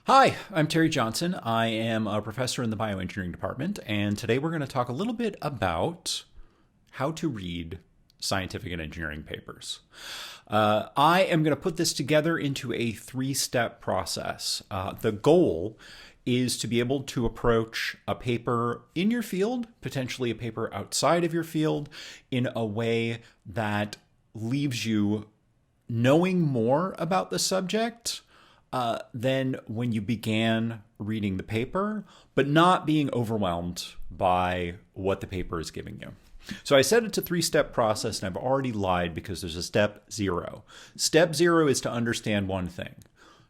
Hi, I'm Terry Johnson. I am a professor in the bioengineering department, and today we're going to talk a little bit about how to read scientific and engineering papers. I am going to put this together into a three-step process. The goal is to be able to approach a paper in your field, potentially a paper outside of your field, in a way that leaves you knowing more about the subject than when you began reading the paper, but not being overwhelmed by what the paper is giving you. So I said it's a three-step process, and I've already lied because there's a step zero. Step zero is to understand one thing.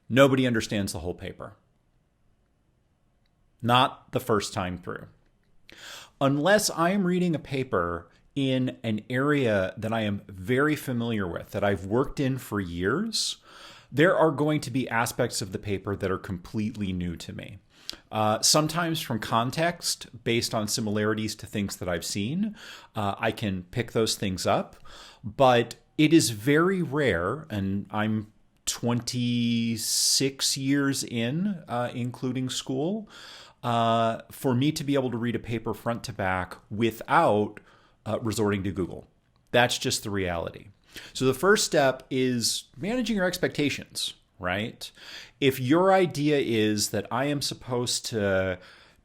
Nobody understands the whole paper. Not the first time through. Unless I am reading a paper in an area that I am very familiar with, that I've worked in for years, there are going to be aspects of the paper that are completely new to me. Sometimes from context, based on similarities to things that I've seen, I can pick those things up. But it is very rare, and I'm 26 years in, including school, for me to be able to read a paper front to back without resorting to Google. That's just the reality. So the first step is managing your expectations, right? If your idea is that I am supposed to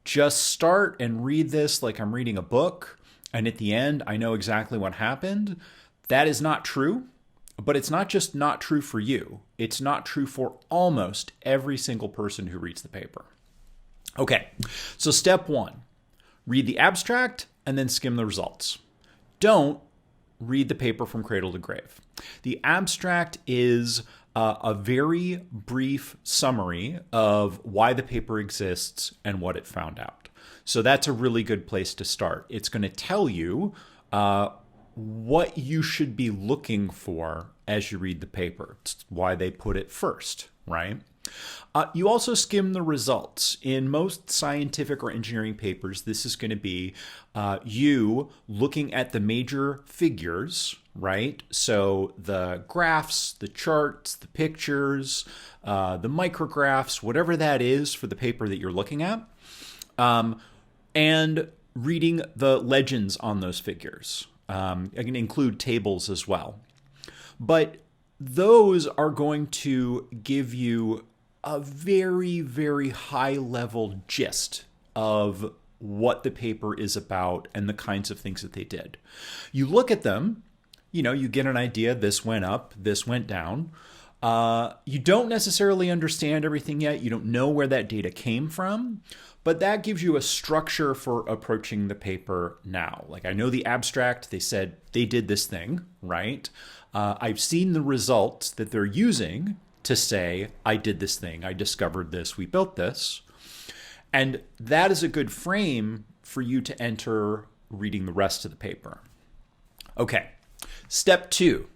just start and read this like I'm reading a book, and at the end I know exactly what happened, that is not true. But it's not just not true for you. It's not true for almost every single person who reads the paper. Okay, so step one, read the abstract and then skim the results. Don't read the paper from cradle to grave. The abstract is a very brief summary of why the paper exists and what it found out. So that's a really good place to start. It's going to tell you what you should be looking for as you read the paper. It's why they put it first, right? You also skim the results. In most scientific or engineering papers, this is going to be you looking at the major figures, right? So the graphs, the charts, the pictures, the micrographs, whatever that is for the paper that you're looking at, and reading the legends on those figures. I can include tables as well. But those are going to give you a very, very high level gist of what the paper is about and the kinds of things that they did. You look at them, you get an idea, this went up, this went down. You don't necessarily understand everything yet. You don't know where that data came from, but that gives you a structure for approaching the paper now. Like I know the abstract, they said they did this thing, right? I've seen the results that they're using to say, I did this thing, I discovered this, we built this. And that is a good frame for you to enter reading the rest of the paper. Okay, step two,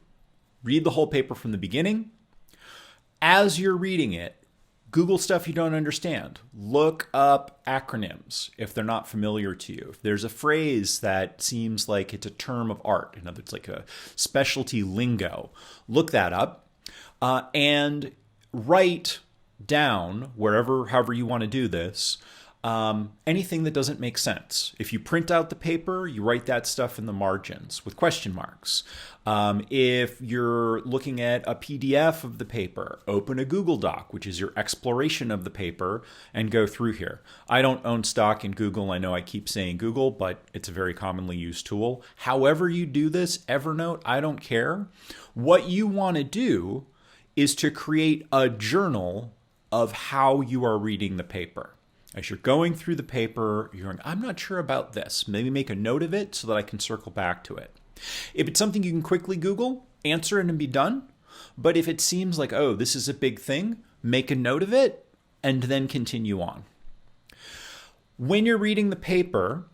read the whole paper from the beginning. As you're reading it, Google stuff you don't understand. Look up acronyms if they're not familiar to you. If there's a phrase that seems like it's a term of art, in other words, like a specialty lingo, look that up. And write down however you want to do this, anything that doesn't make sense. If you print out the paper, you write that stuff in the margins with question marks. If you're looking at a PDF of the paper, open a Google Doc, which is your exploration of the paper, and go through here. I don't own stock in Google. I know I keep saying Google, but it's a very commonly used tool. However you do this, Evernote, I don't care. What you want to do is to create a journal of how you are reading the paper. As you're going through the paper, you're going, I'm not sure about this. Maybe make a note of it so that I can circle back to it. If it's something you can quickly Google, answer it and be done. But if it seems like, oh, this is a big thing, make a note of it and then continue on. When you're reading the paper,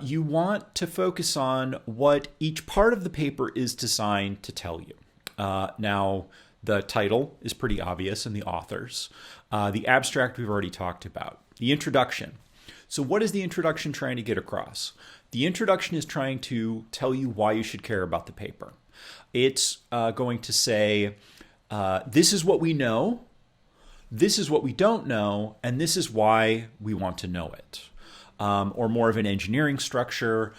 you want to focus on what each part of the paper is designed to tell you. Now, the title is pretty obvious in the authors. The abstract we've already talked about. The introduction. So what is the introduction trying to get across? The introduction is trying to tell you why you should care about the paper. It's going to say, this is what we know. this is what we don't know, and this is why we want to know it. Or more of an engineering structure.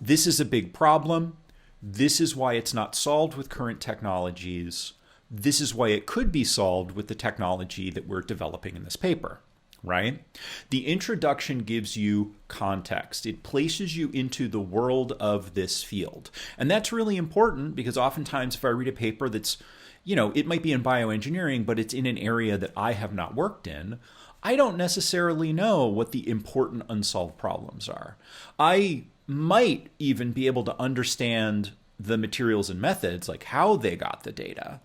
This is a big problem. This is why it's not solved with current technologies. This is why it could be solved with the technology that we're developing in this paper, right? The introduction gives you context. It places you into the world of this field. And that's really important because oftentimes if I read a paper that's, it might be in bioengineering, but it's in an area that I have not worked in, I don't necessarily know what the important unsolved problems are. I might even be able to understand the materials and methods, like how they got the data,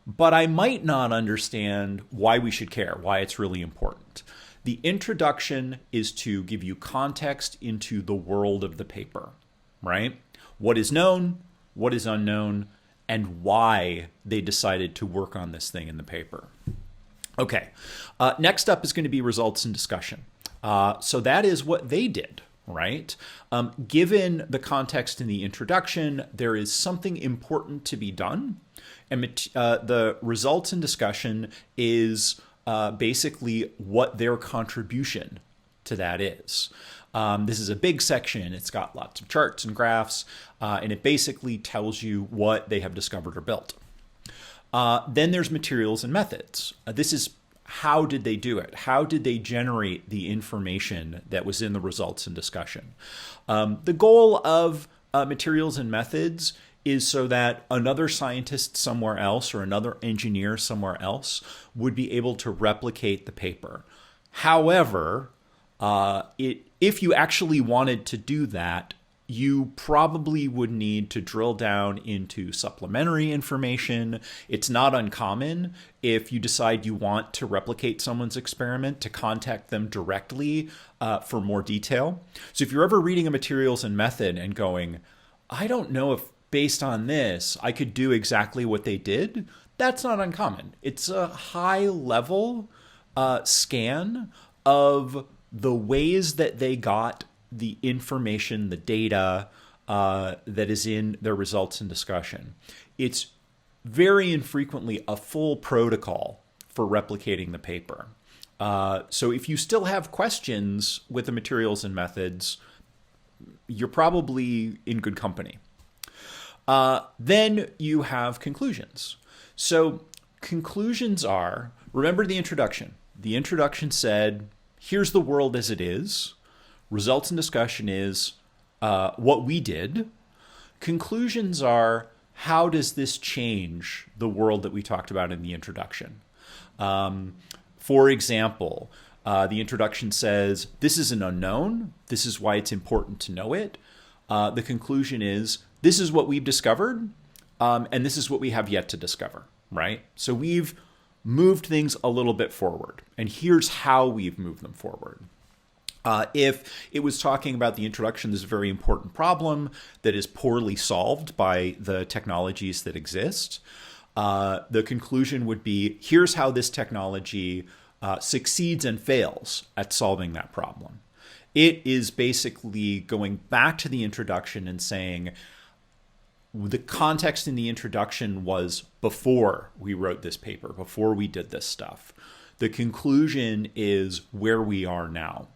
but I might not understand why we should care, why it's really important. The introduction is to give you context into the world of the paper, right? What is known, what is unknown, and why they decided to work on this thing in the paper. Okay, next up is going to be results and discussion. So that is what they did, right? Given the context in the introduction, there is something important to be done. And the results and discussion is basically what their contribution to that is. This is a big section. It's got lots of charts and graphs, and it basically tells you what they have discovered or built. Then there's materials and methods. This is how did they do it? How did they generate the information that was in the results and discussion? The goal of materials and methods is so that another scientist somewhere else or another engineer somewhere else would be able to replicate the paper. However, if you actually wanted to do that, you probably would need to drill down into supplementary information. It's not uncommon if you decide you want to replicate someone's experiment to contact them directly for more detail. So if you're ever reading a materials and method and going, I don't know if based on this I could do exactly what they did, that's not uncommon. It's a high level scan of the ways that they got the information, the data that is in their results and discussion. It's very infrequently a full protocol for replicating the paper. So if you still have questions with the materials and methods, you're probably in good company. Then you have conclusions. So conclusions are, remember the introduction. The introduction said, here's the world as it is. Results and discussion is what we did. Conclusions are, how does this change the world that we talked about in the introduction? For example, the introduction says, this is an unknown. This is why it's important to know it. The conclusion is, this is what we've discovered, and this is what we have yet to discover, right? So we've moved things a little bit forward, and here's how we've moved them forward. If it was talking about the introduction, this is a very important problem that is poorly solved by the technologies that exist. The conclusion would be, here's how this technology succeeds and fails at solving that problem. It is basically going back to the introduction and saying, the context in the introduction was before we wrote this paper, before we did this stuff. The conclusion is where we are now.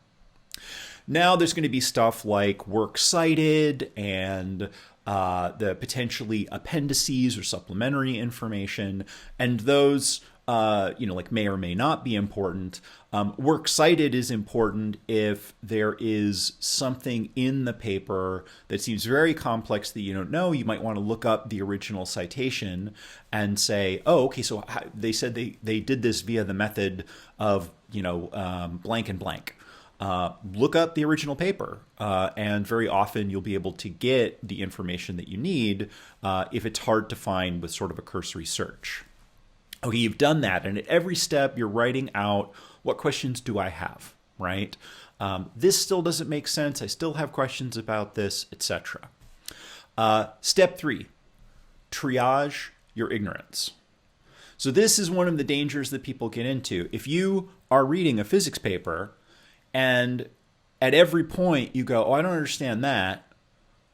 Now there's going to be stuff like works cited and the potentially appendices or supplementary information, and those like may or may not be important. Works cited is important if there is something in the paper that seems very complex that you don't know. You might want to look up the original citation and say, oh, okay, so they said they did this via the method of blank and blank. Look up the original paper, and very often you'll be able to get the information that you need if it's hard to find with sort of a cursory search. Okay, you've done that, and at every step you're writing out, what questions do I have, right? This still doesn't make sense. I still have questions about this, etc. Step 3, triage your ignorance. So this is one of the dangers that people get into. If you are reading a physics paper and at every point you go, oh, I don't understand that,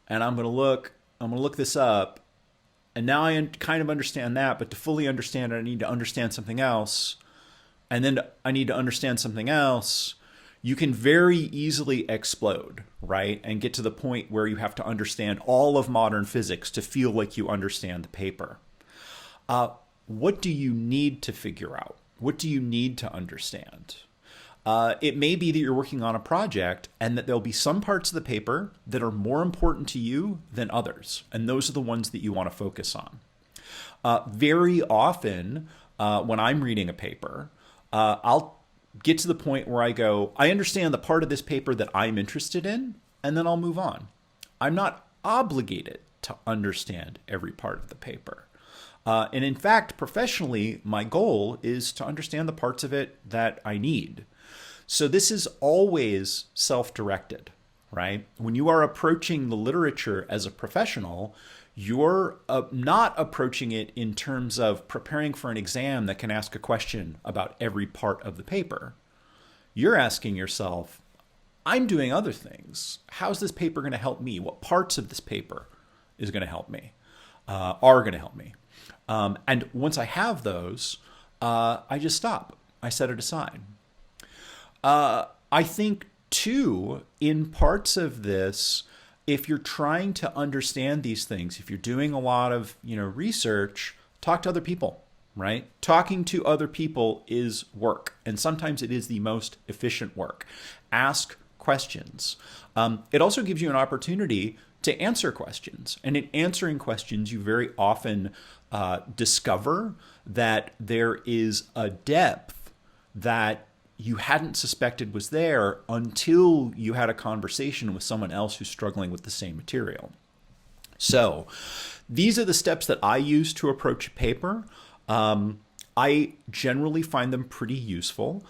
and I'm going to look this up, and now I kind of understand that, but to fully understand it, I need to understand something else. and then I need to understand something else, you can very easily explode, right? And get to the point where you have to understand all of modern physics to feel like you understand the paper. What do you need to figure out? What do you need to understand? It may be that you're working on a project and that there'll be some parts of the paper that are more important to you than others. And those are the ones that you want to focus on. Very often, when I'm reading a paper, I'll get to the point where I go, I understand the part of this paper that I'm interested in, and then I'll move on. I'm not obligated to understand every part of the paper. And in fact, professionally, my goal is to understand the parts of it that I need. So this is always self-directed, right? When you are approaching the literature as a professional, you're not approaching it in terms of preparing for an exam that can ask a question about every part of the paper. You're asking yourself, I'm doing other things. How's this paper going to help me? What parts of this paper is going to help me, are going to help me? And once I have those, I just stop. I set it aside. I think, too, in parts of this, if you're trying to understand these things, if you're doing a lot of research, talk to other people, right? Talking to other people is work, and sometimes it is the most efficient work. Ask questions. It also gives you an opportunity to answer questions, and in answering questions, you very often discover that there is a depth that you hadn't suspected was there until you had a conversation with someone else who's struggling with the same material. So these are the steps that I use to approach a paper. I generally find them pretty useful.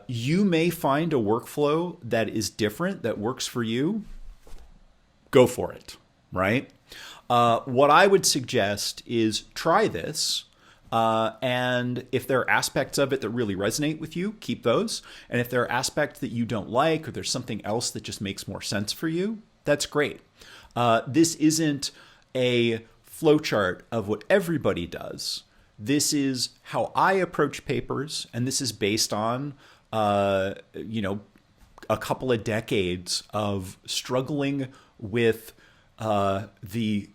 You may find a workflow that is different, that works for you. Go for it, right? What I would suggest is try this. And if there are aspects of it that really resonate with you, keep those. And if there are aspects that you don't like, or there's something else that just makes more sense for you, that's great. This isn't a flowchart of what everybody does. This is how I approach papers, and this is based on, a couple of decades of struggling with the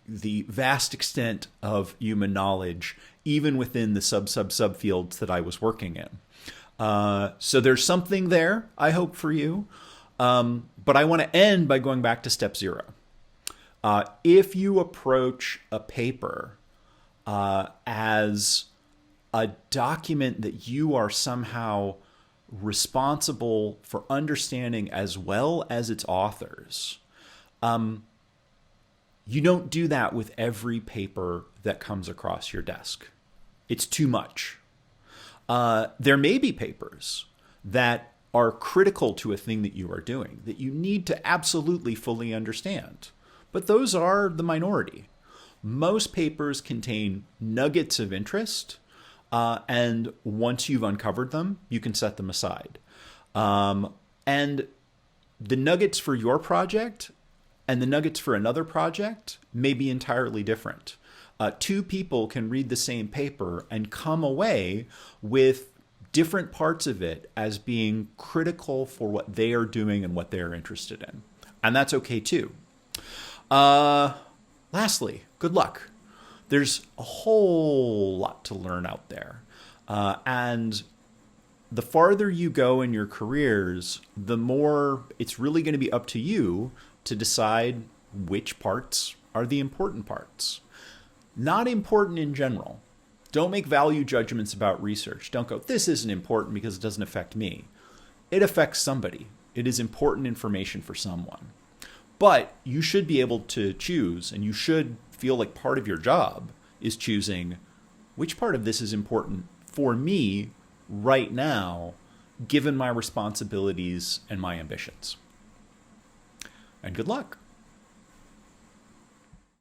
vast extent of human knowledge, even within the subfields that I was working in. So there's something there, I hope, for you. But I want to end by going back to step 0. If you approach a paper as a document that you are somehow responsible for understanding as well as its authors, you don't do that with every paper that comes across your desk. It's too much. There may be papers that are critical to a thing that you are doing that you need to absolutely fully understand, but those are the minority. Most papers contain nuggets of interest, and once you've uncovered them, you can set them aside. And the nuggets for your project and the nuggets for another project may be entirely different. 2 people can read the same paper and come away with different parts of it as being critical for what they are doing and what they're interested in. And that's okay too. Lastly, good luck. There's a whole lot to learn out there. And the farther you go in your careers, the more it's really going to be up to you to decide which parts are the important parts. Not important in general. Don't make value judgments about research. Don't go, this isn't important because it doesn't affect me. It affects somebody. It is important information for someone. But you should be able to choose, and you should feel like part of your job is choosing which part of this is important for me right now, given my responsibilities and my ambitions. And good luck.